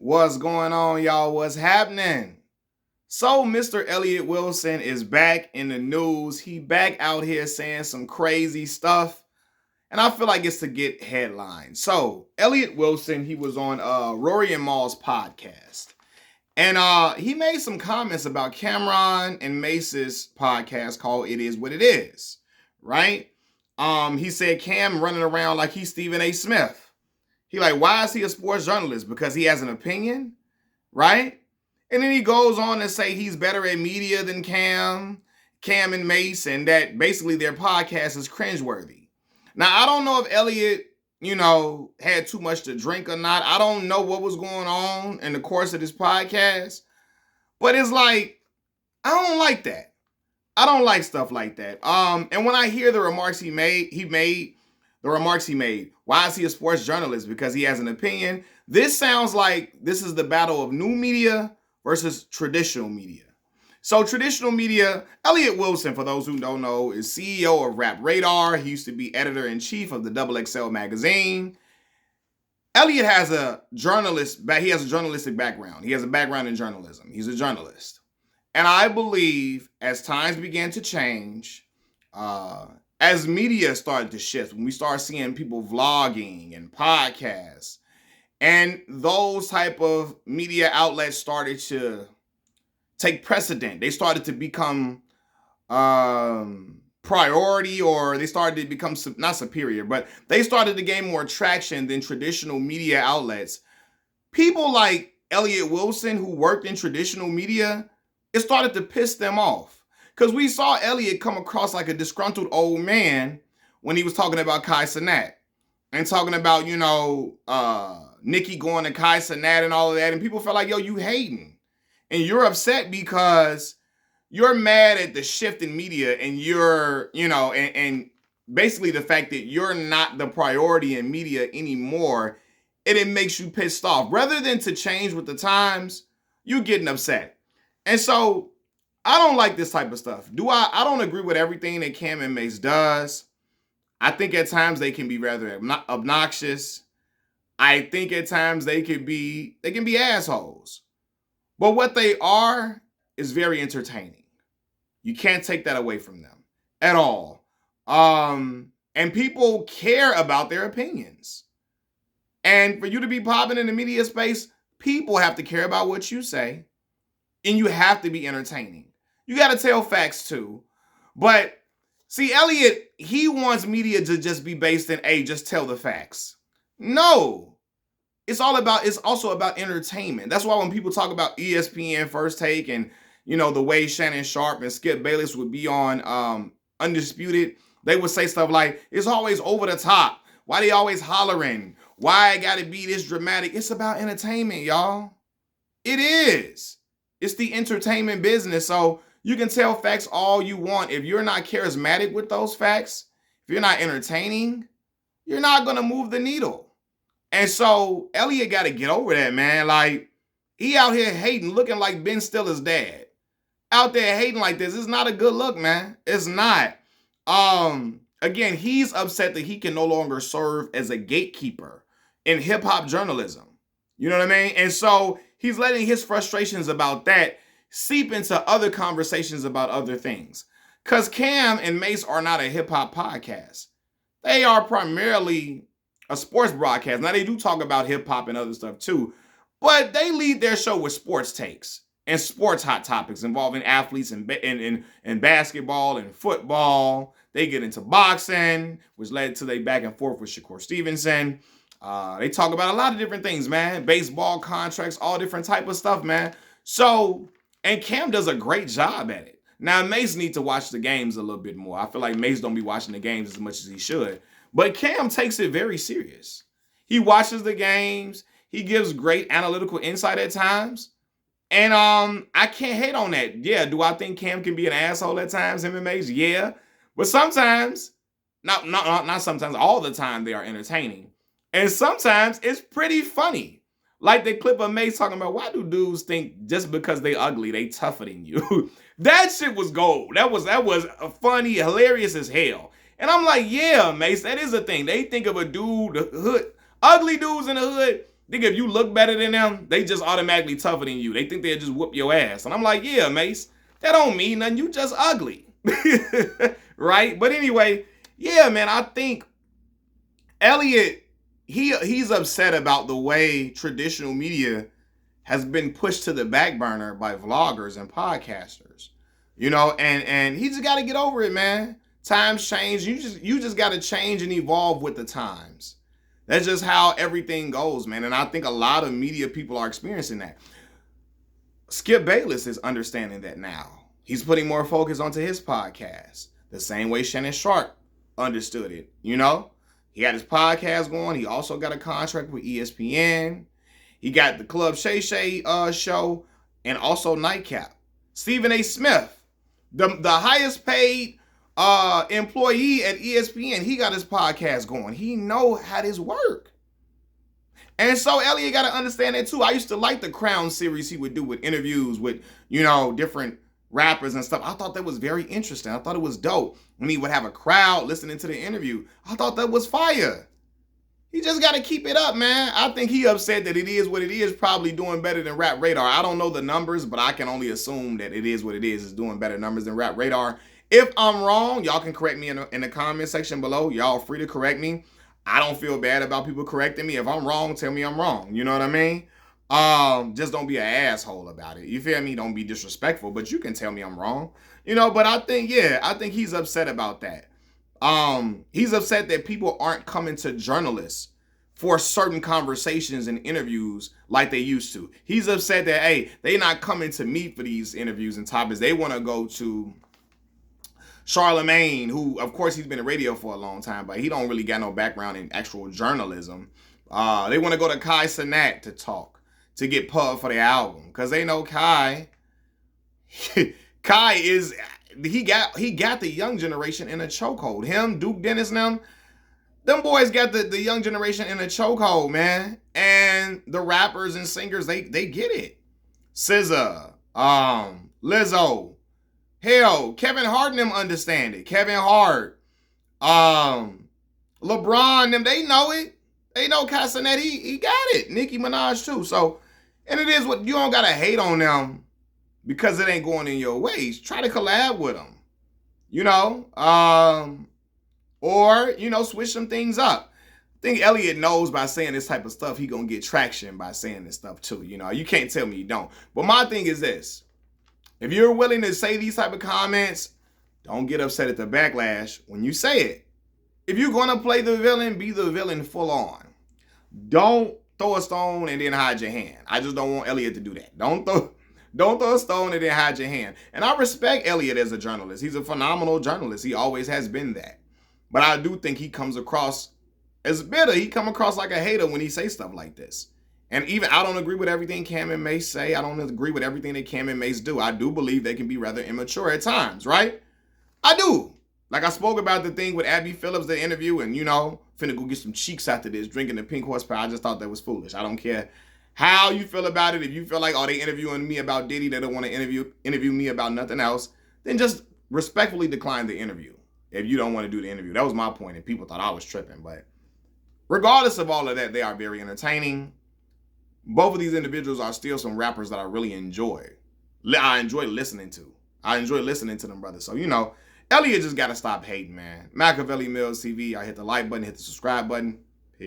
What's going on, y'all? What's happening? So, Mr. Elliot Wilson is back in the news. He back out here saying some crazy stuff. And I feel like it's to get headlines. So, Elliot Wilson, he was on Rory and Maul's podcast. And he made some comments about Cameron and Mase'S podcast called It Is What It Is. Right? He said Cam running around like he's Stephen A. Smith. He like, why is he a sports journalist? Because he has an opinion, right? And then he goes on to say he's better at media than Cam and Mace, and that basically their podcast is cringeworthy. Now, I don't know if Elliot, had too much to drink or not. I don't know what was going on in the course of this podcast, but it's like, I don't like that. I don't like stuff like that. And when I hear the remarks he made, why is he a sports journalist? Because he has an opinion. This sounds like this is the battle of new media versus traditional media. So traditional media, Elliot Wilson, for those who don't know, is CEO of Rap Radar. He used to be editor-in-chief of the XXL magazine. Elliot has a journalistic background. He has a background in journalism. He's a journalist. And I believe as times began to change, as media started to shift, when we start seeing people vlogging and podcasts, and those type of media outlets started to take precedent. They started to become priority, or they started to become not superior, but they started to gain more traction than traditional media outlets. People like Elliot Wilson, who worked in traditional media, it started to piss them off. Because we saw Elliot come across like a disgruntled old man when he was talking about Kai Cenat and talking about, Nikki going to Kai Cenat and all of that. And people felt like, yo, you hating. And you're upset because you're mad at the shift in media, and you're, and basically the fact that you're not the priority in media anymore, and it makes you pissed off. Rather than to change with the times, you're getting upset. And so I don't like this type of stuff. I don't agree with everything that Cam and Mace does. I think at times they can be rather obnoxious. I think at times they can be assholes. But what they are is very entertaining. You can't take that away from them at all. And people care about their opinions. And for you to be popping in the media space, people have to care about what you say. And you have to be entertaining. You got to tell facts too. But see, Elliot, he wants media to just be based in, hey, just tell the facts. No. It's also about entertainment. That's why when people talk about ESPN First Take and, the way Shannon Sharp and Skip Bayless would be on Undisputed, they would say stuff like, it's always over the top. Why they always hollering? Why it got to be this dramatic? It's about entertainment, y'all. It is. It's the entertainment business. So you can tell facts all you want. If you're not charismatic with those facts, if you're not entertaining, you're not going to move the needle. And so Elliot got to get over that, man. Like, he out here hating, looking like Ben Stiller's dad. Out there hating like this. It's not a good look, man. It's not. Again, he's upset that he can no longer serve as a gatekeeper in hip-hop journalism. You know what I mean? And so he's letting his frustrations about that seep into other conversations about other things. Because Cam and Mace are not a hip-hop podcast. They are primarily a sports broadcast. Now, they do talk about hip-hop and other stuff too, but they lead their show with sports takes and sports hot topics involving athletes and basketball and football. They get into boxing, which led to their back and forth with Shakur Stevenson. They talk about a lot of different things, man. Baseball contracts, all different type of stuff, man. So, and Cam does a great job at it. Now, Mace needs to watch the games a little bit more. I feel like Mace don't be watching the games as much as he should. But Cam takes it very serious. He watches the games. He gives great analytical insight at times. And I can't hate on that. Yeah, do I think Cam can be an asshole at times, him and Mace? Yeah. But sometimes, not sometimes, all the time, they are entertaining. And sometimes it's pretty funny. Like the clip of Mace talking about, why do dudes think just because they ugly, they tougher than you? That shit was gold. That was funny, hilarious as hell. And I'm like, yeah, Mace, that is a thing. They think of a dude, the hood, ugly dudes in the hood, Think if you look better than them, they just automatically tougher than you. They think they'll just whoop your ass. And I'm like, yeah, Mace, that don't mean nothing. You just ugly. Right? But anyway, yeah, man, I think Elliot, he's upset about the way traditional media has been pushed to the back burner by vloggers and podcasters. You know, and he just got to get over it, man. Times change. You just got to change and evolve with the times. That's just how everything goes, man. And I think a lot of media people are experiencing that. Skip Bayless is understanding that now. He's putting more focus onto his podcast. The same way Shannon Sharp understood it, you know? He had his podcast going. He also got a contract with ESPN. He got the Club Shay Shay show and also Nightcap. Stephen A. Smith, the highest paid employee at ESPN, he got his podcast going. He know how this work. And so Elliot got to understand that too. I used to like the Crown series he would do with interviews with, you know, different rappers and stuff. I thought that was very interesting. I thought it was dope when he would have a crowd listening to the interview. I thought that was fire. He just got to keep it up, man. I think he upset that It Is What It Is probably doing better than Rap Radar. I don't know the numbers, but I can only assume that It Is What It Is doing better numbers than Rap Radar. If I'm wrong, y'all can correct me in the comment section below. Y'all free to correct me. I don't feel bad about people correcting me. If I'm wrong, tell me I'm wrong. You know what I mean? Just don't be an asshole about it. You feel me? Don't be disrespectful, but you can tell me I'm wrong. You know, but I think he's upset about that. He's upset that people aren't coming to journalists for certain conversations and interviews like they used to. He's upset that, hey, they not coming to me for these interviews and topics. They want to go to Charlemagne, who, of course, he's been in radio for a long time, but he don't really got no background in actual journalism. They want to go to Kai Cenat to talk, to get pub for the album, because they know Kai is, he got the young generation in a chokehold. Him, Duke Dennis, them boys got the young generation in a chokehold, man. And the rappers and singers, they get it. SZA, Lizzo, hell, Kevin Hart and them understand it. Kevin Hart, LeBron, them, they know it. They know Cassinet, he got it. Nicki Minaj too. So, and it is what, you don't gotta hate on them because it ain't going in your ways. Try to collab with them, you know, or, you know, switch some things up. I think Elliot knows by saying this type of stuff, he gonna get traction by saying this stuff too. You know, you can't tell me you don't. But my thing is this. If you're willing to say these type of comments, don't get upset at the backlash when you say it. If you're going to play the villain, be the villain full on. Don't throw a stone and then hide your hand. I just don't want Elliot to do that. Don't throw a stone and then hide your hand. And I respect Elliot as a journalist. He's a phenomenal journalist. He always has been that. But I do think he comes across as bitter. He come across like a hater when he say stuff like this. And even I don't agree with everything Cam and Mace say. I don't agree with everything that Cam and Mace do. I do believe they can be rather immature at times, right? I do. Like I spoke about the thing with Abby Phillips, the interview, and, you know, finna go get some cheeks after this, drinking the pink horsepower. I just thought that was foolish. I don't care how you feel about it. If you feel like, oh, they interviewing me about Diddy, they don't want to interview me about nothing else, then just respectfully decline the interview if you don't want to do the interview. That was my point, and people thought I was tripping. But regardless of all of that, they are very entertaining. Both of these individuals are still some rappers that I really enjoy. I enjoy listening to. I enjoy listening to them, brothers. So, you know, Elliot just got to stop hating, man. Machiavelli Mills TV. I hit the like button, hit the subscribe button.